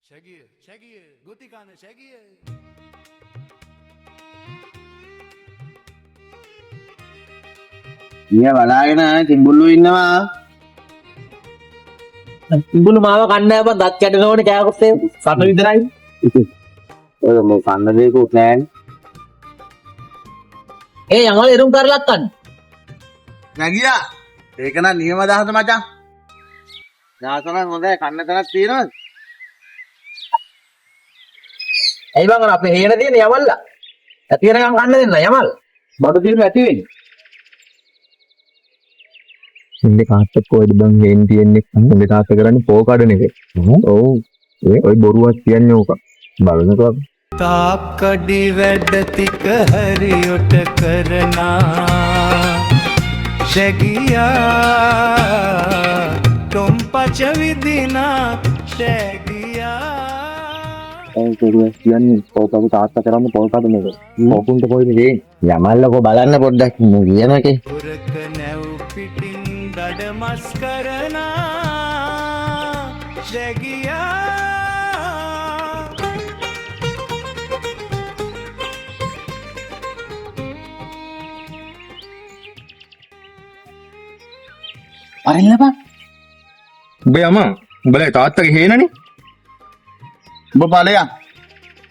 Shagiye, Shagiye, Gutikana, Shagiye. Iya balaගෙන කිඹුල්ලු ඉන්නවා. ඉඹුළු මාව කන්න යපන් දත් කැඩෙනවනේ කෑකොත් ඒ සත විතරයි. ඔය මො කන්න දෙයක්වත් නැහැනේ. ඒ යමල එරුම් කරලක් කන්න. නැගියා. ඒක නම් නියම දහස මචං. දාසනම් හොඳයි කන්න තැනක් තියෙනවද? ඇයි බං අර අපේ හේන තියෙන යමල්ලා. ඇති වෙනකන් කන්න දෙන්න යමල්. බඩු දිනු ඇති වෙන්නේ. ඉන්නේ කාටද කොයිද බං හේන් තියන්නේ අම්මගේ තාත්තා කරන්නේ පෝ කඩන එක. ඔව් ඒ ඔය බොරුවක් කියන්නේ ඕක. බලනකෝ. ताप कड़ी वैडतिक हरियोट करना शगिया तुम पच विदिना शगिया ඔව් බොරුවක් කියන්නේ ඕකගේ තාත්තා කරන්නේ පෝ කඩන එක. මොකුන්ට කොයිද හේන්? යමල්ලකෝ බලන්න පොඩ්ඩක් මු කියනකේ. पुरक नव पिटिन दड मस करना शगिया අරින්න බං. උඹේ අම්මා උඹලේ තාත්තගේ හේනනේ. ඔබ ඵලයන්.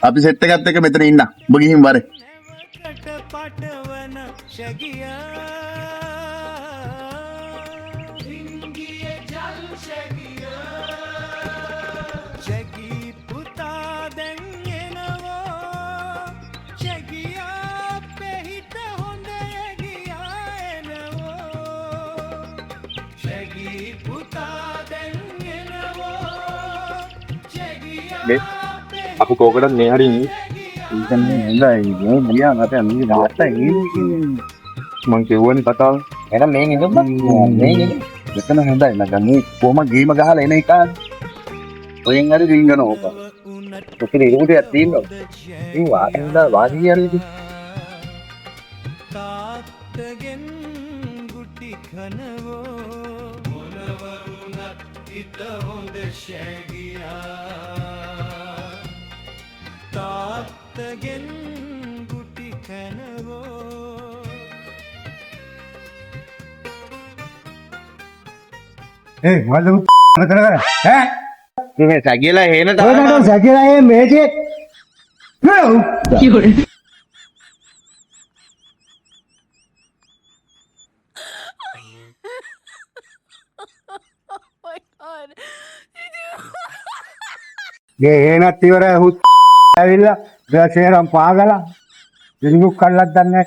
අපි සෙට් එකත් එක්ක මෙතන ඉන්න. ඔබ ගිහින් වරේ. कट पटवन शगिया रिंगिए जल शगिया शगी पुता देंगेनवो शगिया पेहिट होंदे गिया एनवो शगी पुता देंगेनवो शगिया අපු කෝකටත් මේ හරිනේ. ඉතින් හොඳයි. මේ ගියා අපේ අම්මගේ තාත්තා ඉන්නේ. මං කියවනේ කතාව. එහෙනම් මේ ඉඳන් මේ ඉන්න. මෙතන හොඳයි නග මේ කොහම ගේම ගහලා එන එක. ඔයෙන් හරි රින්ගන ඕක. ඔකේ ඉරුටයක් තියෙනවා. ඉතින් වාගෙන්ද වාසි කියන්නේ. තාත්තගෙන් ගුටි කනවෝ මොනවරුණත් හිත හොඳ ශැගියා තාත්තගෙන් ගුටි කනවෝ Eh, mana kena eh? මේ සැගියලා හේන Kau nak sakit lagi magic? No. Dia enak tiada hut. Ayla, dia seram pagala. Jadi bukan ladannya.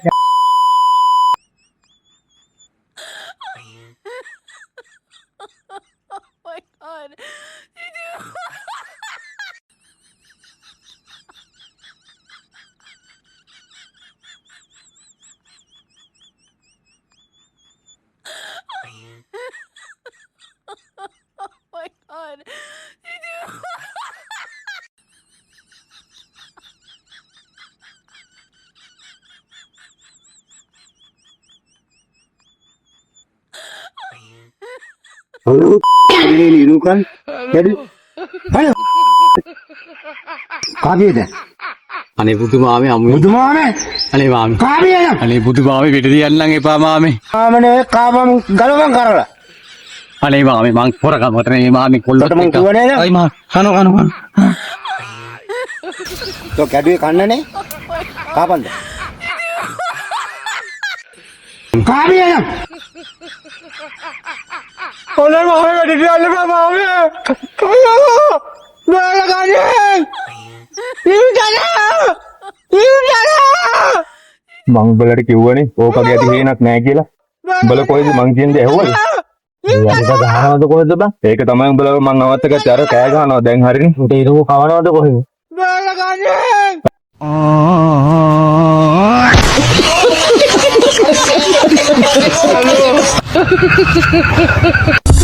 Oh, ini itu kan. Jadi, ayo. Kabi deh. අනේ පුතු මාමේ අමු Budu mana? අනේ මාමේ Kabi ya. අනේ පුතු මාමේ පිට දියන්නම් එපා මාමේ Mana kabam galawang karala. අනේ මාමේ මං පොරකමකට නේ මාමේ කොල්ලොත් Mata mangkuan ya. අයි මා කනවා Tuh kadu kanna nih. Kapan deh? Kabi ya. Oleh mau di dalam mau ya. Ayo. Dua kali. Ini jangan. Ini jangan. මං උඹලට කිව්වනේ ඕකගේ ඇති හේනක් නැහැ කියලා. උඹල කොයිද මං කියන්නේ ඇහුවද? Iya, gahana tuh kowe bang. ඒක තමයි උඹලව මං අවත්තකට අර කෑ ගහනවා දැන් හරිනේ. Udah itu kawan tuh kowe. Halo.